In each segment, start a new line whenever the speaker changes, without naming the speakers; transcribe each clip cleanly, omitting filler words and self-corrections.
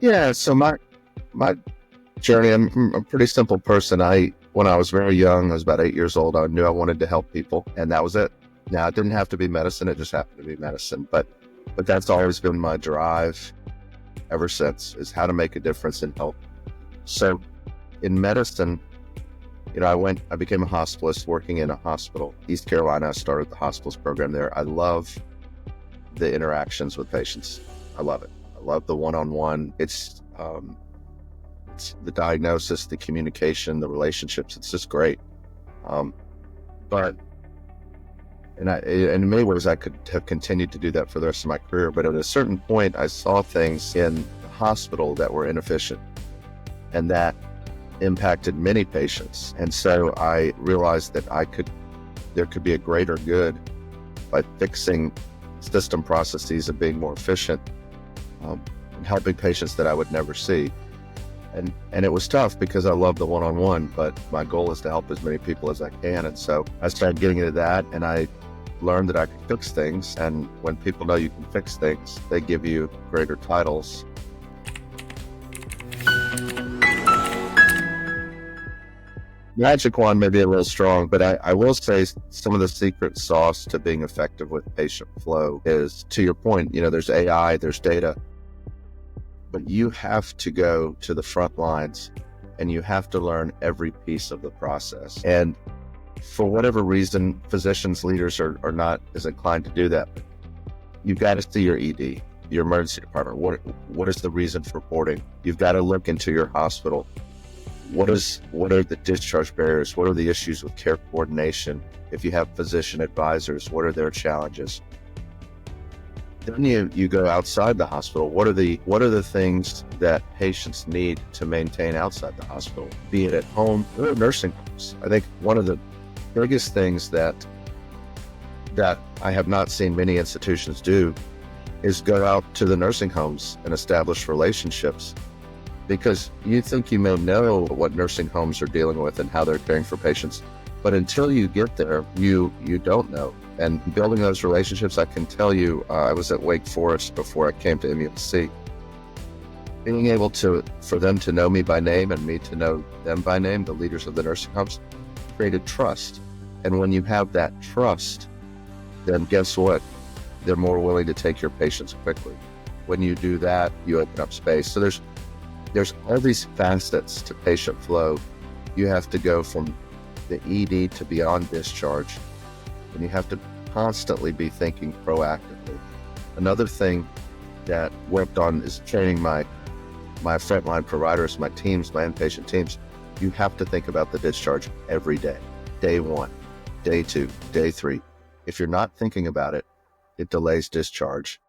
Yeah, so my journey, I'm a pretty simple person. When I was very young, I was about 8 years old, I knew I wanted to help people, and that was it. Now, it didn't have to be medicine, it just happened to be medicine. But that's always been my drive ever since, is how to make a difference and help. So in medicine, I became a hospitalist working in a hospital. East Carolina, I started the hospitalist program there. I love the interactions with patients. I love it. I love the one-on-one. It's the diagnosis, the communication, the relationships. It's just great. But in many ways, I could have continued to do that for the rest of my career. But at a certain point, I saw things in the hospital that were inefficient, and that impacted many patients. And so I realized that there could be a greater good by fixing system processes and being more efficient, and helping patients that I would never see. And it was tough because I love the one-on-one, but my goal is to help as many people as I can. And so I started getting into that, and I learned that I could fix things. And when people know you can fix things, they give you greater titles. Magic wand may be a little strong, but I will say some of the secret sauce to being effective with patient flow is, to your point, there's AI, there's data, but you have to go to the front lines and you have to learn every piece of the process. And for whatever reason, physicians, leaders are not as inclined to do that. You've got to see your ED, your emergency department. What is the reason for reporting? You've got to look into your hospital. What are the discharge barriers? What are the issues with care coordination? If you have physician advisors, what are their challenges? Then you go outside the hospital. What are the things that patients need to maintain outside the hospital, be it at home or nursing homes? I think one of the biggest things that I have not seen many institutions do is go out to the nursing homes and establish relationships. Because you think you may know what nursing homes are dealing with and how they're caring for patients, but until you get there, you don't know. And building those relationships, I can tell you, I was at Wake Forest before I came to MUSC. Being able for them to know me by name and me to know them by name, the leaders of the nursing homes, created trust. And when you have that trust, then guess what? They're more willing to take your patients quickly. When you do that, you open up space. So there's all these facets to patient flow. You have to go from the ED to beyond discharge, and you have to constantly be thinking proactively. Another thing that worked on is training my frontline providers, my teams, my inpatient teams. You have to think about the discharge every day. Day 1, day 2, day 3. If you're not thinking about it, it delays discharge.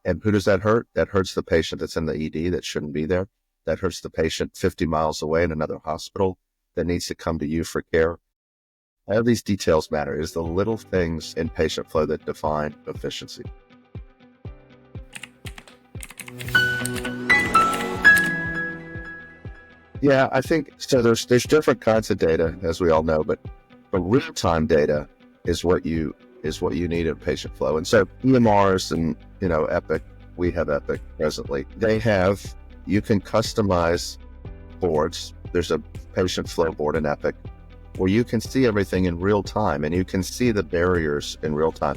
And who does that hurt? That hurts the patient that's in the ED that shouldn't be there. That hurts the patient 50 miles away in another hospital that needs to come to you for care. All these details matter. It's the little things in patient flow that define efficiency. Yeah, I think so. There's different kinds of data, as we all know, but real-time data is what you need in patient flow. And so EMRs and Epic, we have Epic presently. You can customize boards. There's a patient flow board in Epic where you can see everything in real time and you can see the barriers in real time.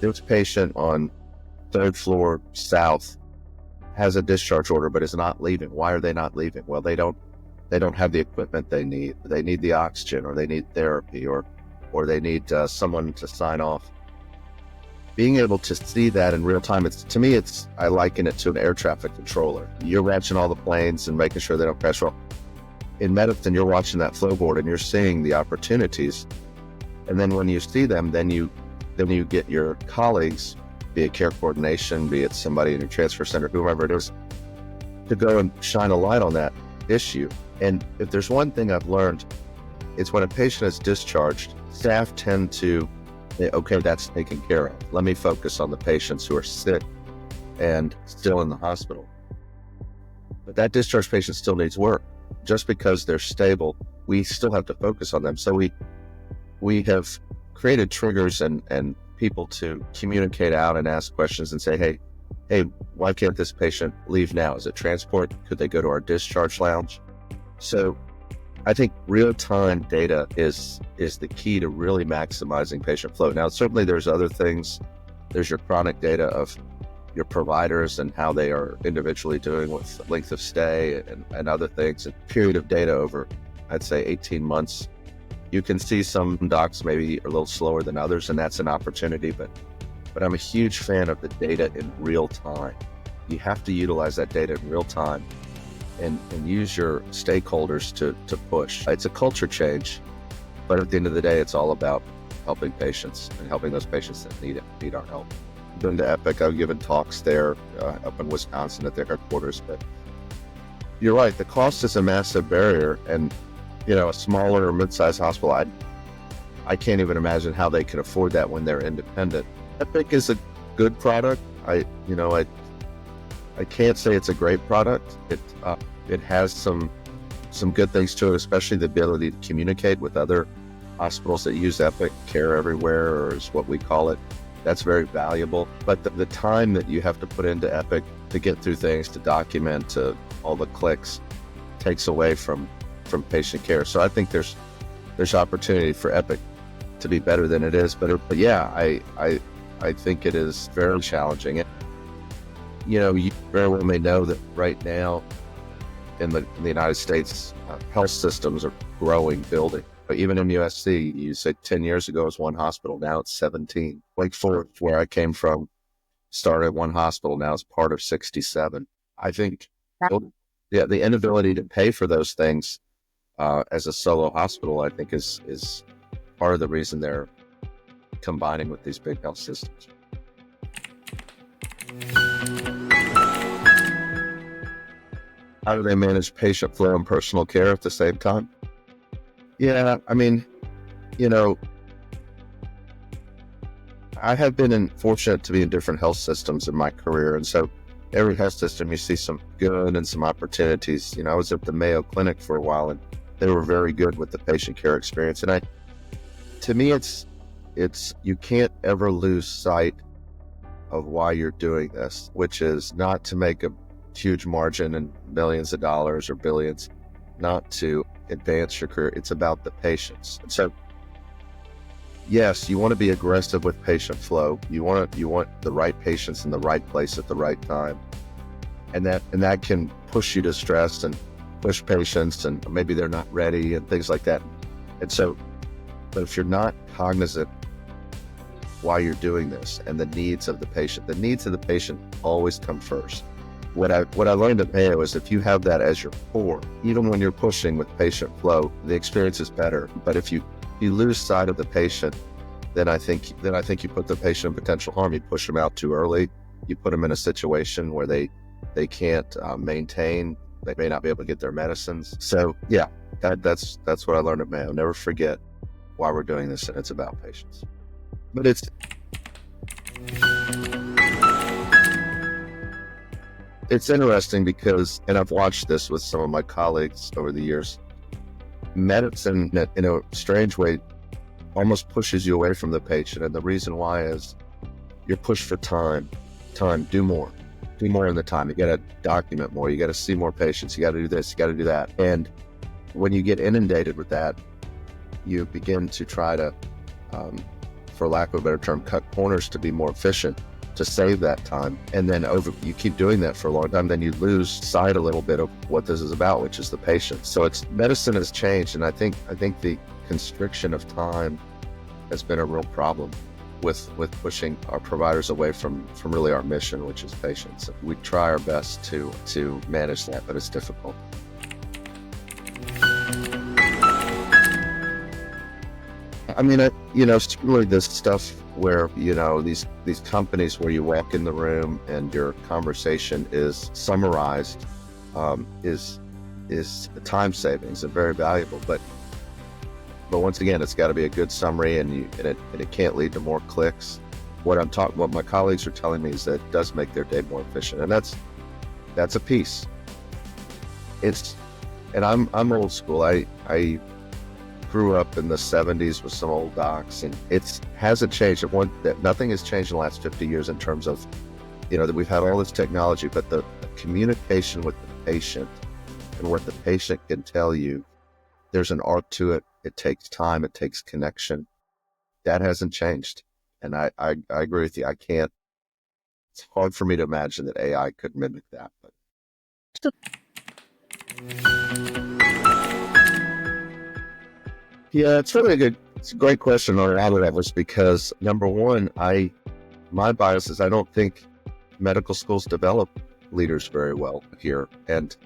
This patient on 3rd floor south has a discharge order but is not leaving. Why are they not leaving? Well, they don't have the equipment they need. They need the oxygen, or they need therapy, or they need someone to sign off. Being able to see that in real time, I liken it to an air traffic controller. You're watching all the planes and making sure they don't crash. Well, in medicine, you're watching that flow board and you're seeing the opportunities. And then when you see them, then you get your colleagues, be it care coordination, be it somebody in your transfer center, whoever it is, to go and shine a light on that issue. And if there's one thing I've learned, it's when a patient is discharged, staff tend to say, okay, that's taken care of. Let me focus on the patients who are sick and still in the hospital. But that discharged patient still needs work. Just because they're stable, we still have to focus on them. So we have created triggers and people to communicate out and ask questions and say, hey, hey, why can't this patient leave now? Is it transport? Could they go to our discharge lounge? So I think real-time data is the key to really maximizing patient flow. Now, certainly there's other things. There's your chronic data of your providers and how they are individually doing with length of stay and other things. A period of data over, I'd say, 18 months. You can see some docs maybe are a little slower than others, and that's an opportunity, but I'm a huge fan of the data in real time. You have to utilize that data in real time and use your stakeholders to push. It's a culture change, but at the end of the day, it's all about helping patients and helping those patients that need our help. I've been to Epic. I've given talks there up in Wisconsin at their headquarters, but you're right. The cost is a massive barrier, and a smaller or mid-sized hospital, I can't even imagine how they can afford that when they're independent. Epic is a good product. I can't say it's a great product. It has some good things to it, especially the ability to communicate with other hospitals that use Epic. Care Everywhere, or is what we call it. That's very valuable. But the time that you have to put into Epic to get through things, to document, to all the clicks, takes away from patient care. So I think there's opportunity for Epic to be better than it is. But yeah, I think it is very challenging. You very well may know that right now in the United States, health systems are growing, building. But even in USC, you said 10 years ago it was one hospital, now it's 17. Wake Forest, where I came from, started at one hospital, now it's part of 67. I think the inability to pay for those things as a solo hospital, I think is part of the reason they're combining with these big health systems. How do they manage patient flow and personal care at the same time? Yeah, I mean, I have been fortunate to be in different health systems in my career. And so every health system, you see some good and some opportunities. I was at the Mayo Clinic for a while, and they were very good with the patient care experience. And to me, it's you can't ever lose sight of why you're doing this, which is not to make a huge margin and millions of dollars or billions, not to advance your career. It's about the patients. And so, yes, you want to be aggressive with patient flow. You want the right patients in the right place at the right time, and that can push you to stress and push patients, and maybe they're not ready and things like that. And so, but if you're not cognizant why you're doing this and the needs of the patient always come first. What I learned at Mayo is if you have that as your core, even when you're pushing with patient flow, the experience is better. But if you lose sight of the patient, then I think you put the patient in potential harm. You push them out too early. You put them in a situation where they can't maintain. They may not be able to get their medicines. So yeah, that's what I learned at Mayo. Never forget why we're doing this, and it's about patients. But it's interesting because, and I've watched this with some of my colleagues over the years, medicine in a strange way almost pushes you away from the patient. And the reason why is you're pushed for time, do more in the time. You got to document more. You got to see more patients. You got to do this, you got to do that. And when you get inundated with that, you begin to try to, for lack of a better term, cut corners to be more efficient, to save that time. And then you keep doing that for a long time, then you lose sight a little bit of what this is about, which is the patient. So medicine has changed, and I think the constriction of time has been a real problem with pushing our providers away from really our mission, which is patients. We try our best to manage that, but it's difficult. I mean, certainly this stuff where, these companies where you walk in the room and your conversation is summarized, is time savings and very valuable. But once again, it's got to be a good summary, and it can't lead to more clicks. What my colleagues are telling me is that it does make their day more efficient, and that's a piece. And I'm old school. I grew up in the 70s with some old docs, and it hasn't changed. Nothing has changed in the last 50 years in terms of that we've had all this technology, but the communication with the patient and what the patient can tell you, there's an art to it. It takes time. It takes connection. That hasn't changed. And I agree with you. It's hard for me to imagine that AI could mimic that. But yeah, it's a great question on all of that was because number one, my bias is I don't think medical schools develop leaders very well here. And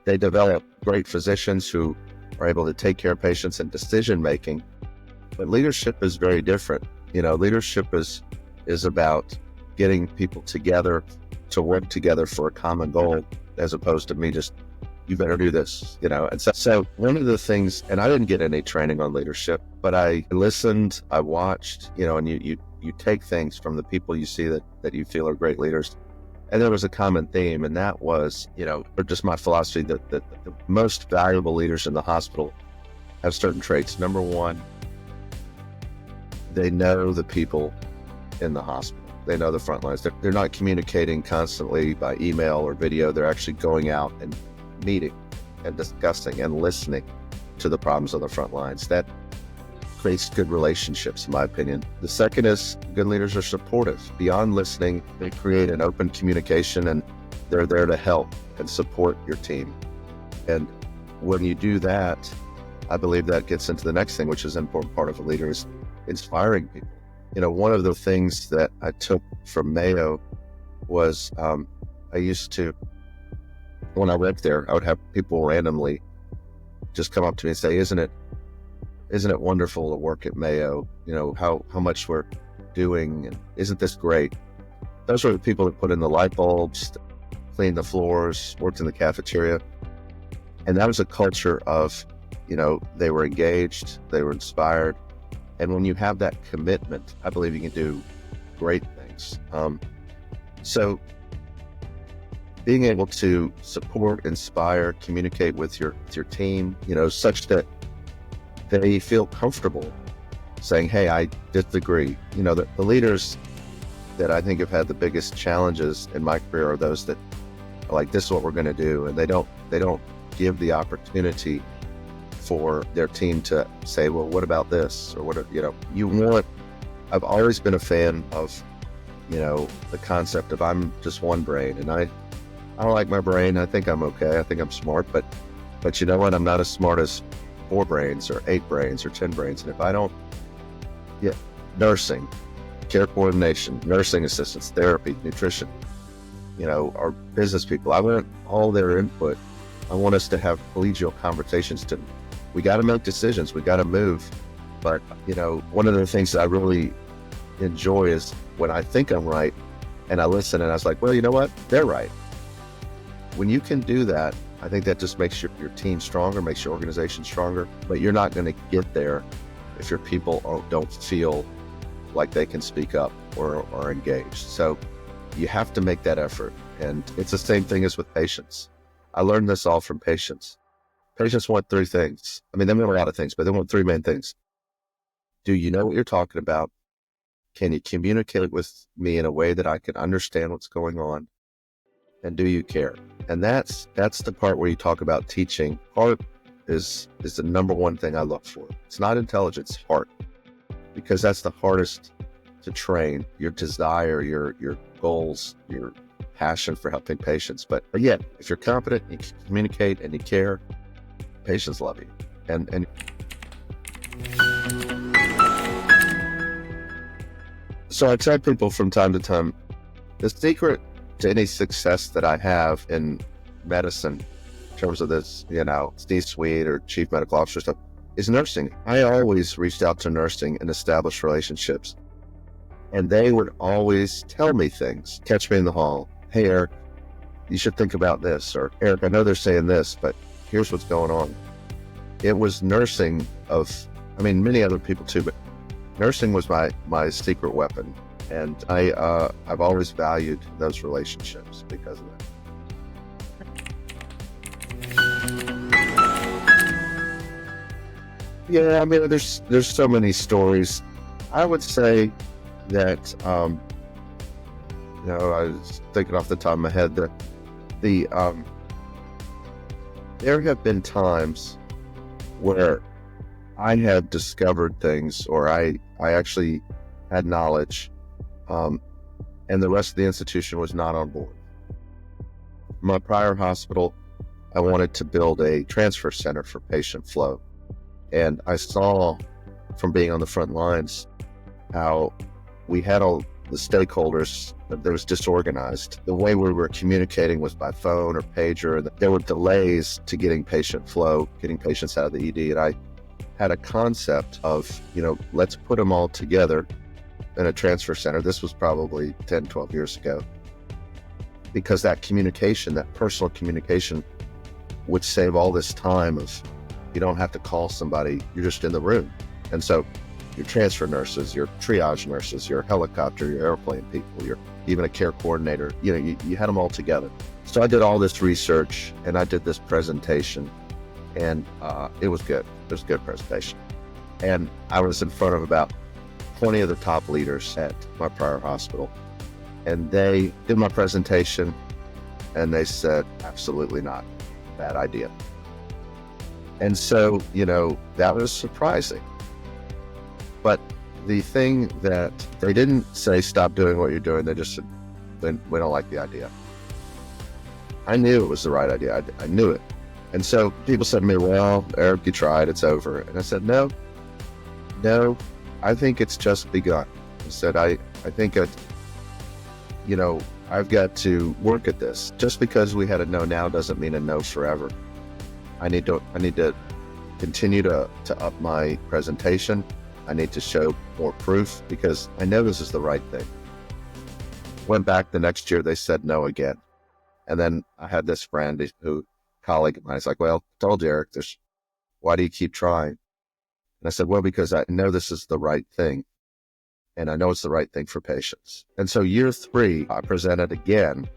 they develop great physicians who are able to take care of patients and decision making. But leadership is very different. Leadership is about getting people together to work together for a common goal, as opposed to me just, you better do this, And so one of the things, and I didn't get any training on leadership, but I listened, I watched, and you take things from the people you see that you feel are great leaders. And there was a common theme, and that was, or just my philosophy that the most valuable leaders in the hospital have certain traits. Number one, they know the people in the hospital. They know the front lines. They're not communicating constantly by email or video. They're actually going out and meeting and discussing and listening to the problems on the front lines. That creates good relationships, in my opinion. The second is good leaders are supportive. Beyond listening, they create an open communication, and they're there to help and support your team. And when you do that, I believe that gets into the next thing, which is an important part of a leader, is inspiring people. One of the things that I took from Mayo was I used to, when I worked there, I would have people randomly just come up to me and say, isn't it wonderful to work at Mayo? How much we're doing, and isn't this great? Those were the people that put in the light bulbs, cleaned the floors, worked in the cafeteria. And that was a culture of, they were engaged, they were inspired. And when you have that commitment, I believe you can do great things. So being able to support, inspire, communicate with your team, such that they feel comfortable saying, hey, I disagree. The leaders that I think have had the biggest challenges in my career are those that are like, this is what we're going to do. And they don't give the opportunity for their team to say, well, what about this? Or I've always been a fan of, the concept of I'm just one brain, and I don't like my brain. I think I'm okay. I think I'm smart, but you know what? I'm not as smart as 4 brains or 8 brains or 10 brains. And if I don't, nursing, care coordination, nursing assistants, therapy, nutrition, our business people, I want all their input. I want us to have collegial conversations. We got to make decisions. We got to move. But, one of the things that I really enjoy is when I think I'm right and I listen and I was like, well, you know what? They're right. When you can do that, I think that just makes your team stronger, makes your organization stronger. But you're not going to get there if your people don't feel like they can speak up or are engaged. So you have to make that effort. And it's the same thing as with patients. I learned this all from patients. Patients want 3 things. I mean, they want a lot of things, but they want 3 main things. Do you know what you're talking about? Can you communicate with me in a way that I can understand what's going on? And do you care? And that's the part where you talk about teaching. Heart is the number one thing I look for. It's not intelligence, heart, because that's the hardest to train. Your desire, your goals, your passion for helping patients. But yet, if you're competent, you can communicate and you care, patients love you. And so I tell people from time to time, the secret to any success that I have in medicine, in terms of this, C-suite or chief medical officer stuff, is nursing. I always reached out to nursing and established relationships. And they would always tell me things, catch me in the hall. Hey, Eric, you should think about this. Or, Eric, I know they're saying this, but here's what's going on. It was nursing many other people too, but nursing was my secret weapon. And I've always valued those relationships because of that. Yeah, there's so many stories. I would say that I was thinking off the top of my head that the there have been times where I have discovered things, or I actually had knowledge, and the rest of the institution was not on board. My prior hospital, I wanted to build a transfer center for patient flow. And I saw from being on the front lines how we had all the stakeholders that was disorganized. The way we were communicating was by phone or pager. There were delays to getting patient flow, getting patients out of the ED. And I had a concept of, let's put them all together in a transfer center. This was probably 10, 12 years ago. Because that communication, that personal communication, would save all this time of, you don't have to call somebody, you're just in the room. And so your transfer nurses, your triage nurses, your helicopter, your airplane people, your even a care coordinator, you had them all together. So I did all this research and I did this presentation, and it was good. It was a good presentation. And I was in front of about 20 of the top leaders at my prior hospital. And they did my presentation and they said, absolutely not. Bad idea. And so, that was surprising. But the thing that they didn't say, stop doing what you're doing. They just said, we don't like the idea. I knew it was the right idea. I knew it. And so people said to me, well, Eric, you tried, it's over. And I said, no, I think it's just begun. I said, I think I've got to work at this. Just because we had a no now doesn't mean a no forever. I need to continue to up my presentation. I need to show more proof because I know this is the right thing. Went back the next year, they said no again. And then I had this friend colleague of mine, he's like, well, I told you, Eric, why do you keep trying? And I said, well, because I know this is the right thing. And I know it's the right thing for patients. And so year 3, I presented again,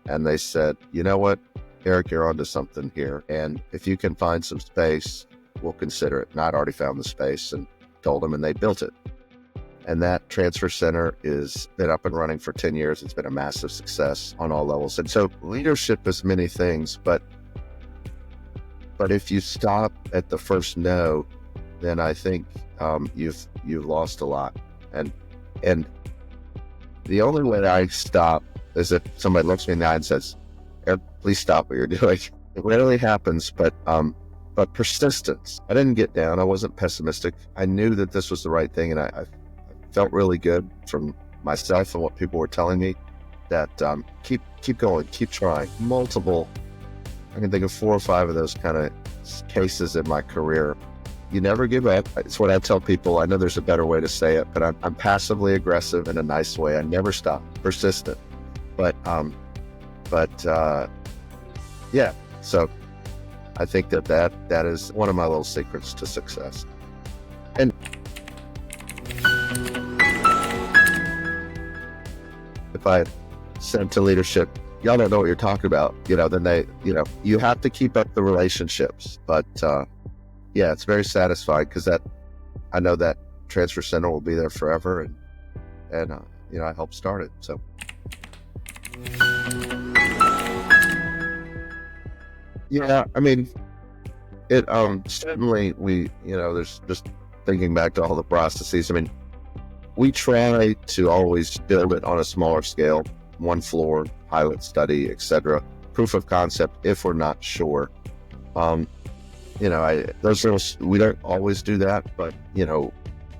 and they said, you know what, Eric, you're onto something here. And if you can find some space, we'll consider it. And I'd already found the space and told them, and they built it. And that transfer center is been up and running for 10 years. It's been a massive success on all levels. And so leadership is many things, but if you stop at the first no, then I think you've lost a lot. And the only way I stop is if somebody looks me in the eye and says, Eric, please stop what you're doing. It rarely happens, but persistence. I didn't get down. I wasn't pessimistic. I knew that this was the right thing, and I felt really good from myself and what people were telling me that keep going, keep trying. I can think of 4 or 5 of those kind of cases in my career. You never give up. It's what I tell people. I know there's a better way to say it, but I'm passively aggressive in a nice way. I never stop. Persistent. But yeah. So I think that is one of my little secrets to success. And if I said to leadership, y'all don't know what you're talking about, then you have to keep up the relationships. But yeah, it's very satisfying because I know that transfer center will be there forever, and I helped start it. So yeah, I mean, it certainly there's just thinking back to all the processes. I mean, we try to always build it on a smaller scale, 1 floor, pilot study, etc. Proof of concept if we're not sure. We don't always do that, but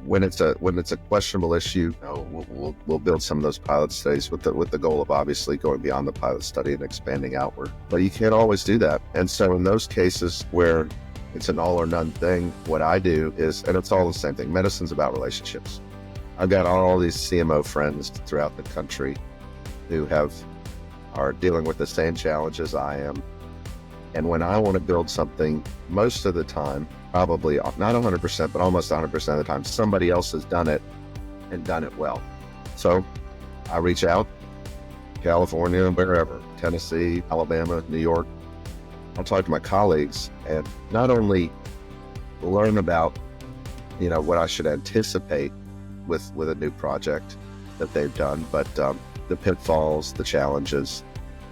when it's a questionable issue, we'll build some of those pilot studies with the goal of obviously going beyond the pilot study and expanding outward. But you can't always do that. And so in those cases where it's an all or none thing, what I do is, and it's all the same thing, medicine's about relationships. I've got all these CMO friends throughout the country who are dealing with the same challenges I am. And when I want to build something, most of the time, probably not 100%, but almost 100% of the time, somebody else has done it and done it well. So I reach out, California, wherever, Tennessee, Alabama, New York. I'll talk to my colleagues and not only learn about, what I should anticipate with a new project that they've done, but the pitfalls, the challenges.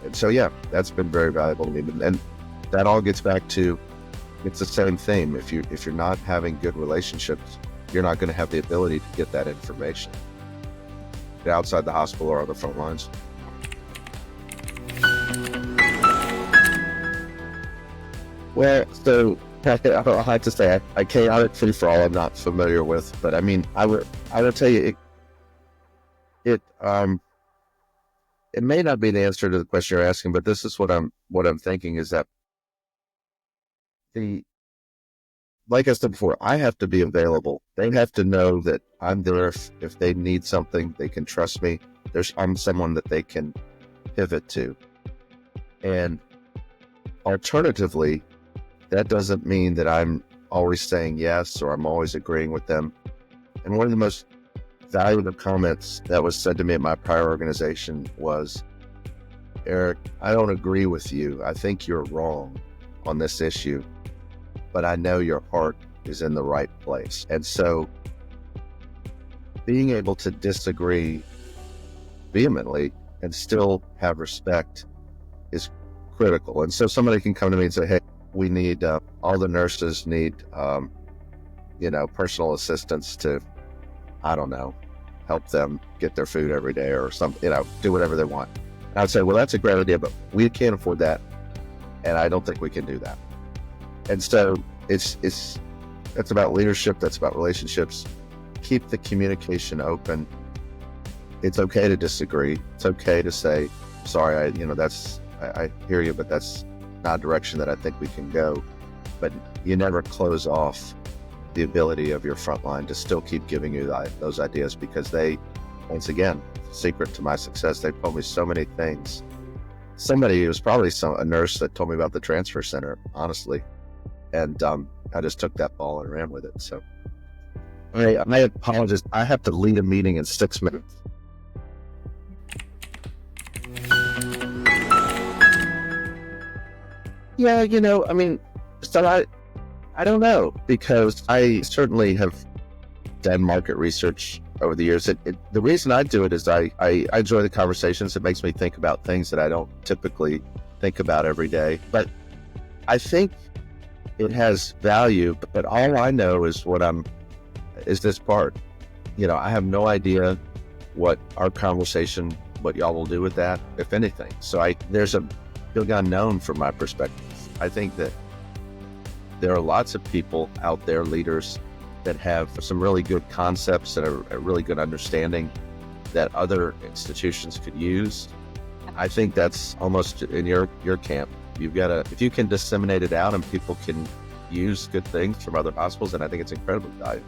And so, yeah, that's been very valuable to me. And that all gets back to, it's the same theme. If you're not having good relationships, you're not going to have the ability to get that information outside the hospital or on the front lines. Well, so I have to say, a chaotic free for all I'm not familiar with, but I mean, I would tell you, it may not be the answer to the question you're asking, but this is what I'm thinking is that like I said before, I have to be available. They have to know that I'm there if they need something, they can trust me. I'm someone that they can pivot to. And alternatively, that doesn't mean that I'm always saying yes or I'm always agreeing with them. And one of the most valuable comments that was said to me at my prior organization was, Eric, I don't agree with you. I think you're wrong on this issue, but I know your heart is in the right place. And so being able to disagree vehemently and still have respect is critical. And so somebody can come to me and say, hey, we need, all the nurses need, personal assistance to, I don't know, help them get their food every day or something, do whatever they want. And I'd say, well, that's a great idea, but we can't afford that. And I don't think we can do that. And so that's about leadership. That's about relationships. Keep the communication open. It's okay to disagree. It's okay to say, sorry, I hear you, but that's not a direction that I think we can go. But you never close off the ability of your frontline to still keep giving you those ideas, because they, once again, secret to my success, they've told me so many things. Somebody, it was probably a nurse that told me about the transfer center, honestly. And I just took that ball and ran with it. So I apologize. I have to lead a meeting in 6 minutes. Yeah, so I don't know, because I certainly have done market research over the years. The reason I do it is I enjoy the conversations. It makes me think about things that I don't typically think about every day. But I think it has value, but all I know is is this part. I have no idea what our conversation, what y'all will do with that, if anything. So there's a big unknown from my perspective. I think that there are lots of people out there, leaders, that have some really good concepts and a really good understanding that other institutions could use. I think that's almost in your camp. If you can disseminate it out and people can use good things from other hospitals, then I think it's incredibly valuable.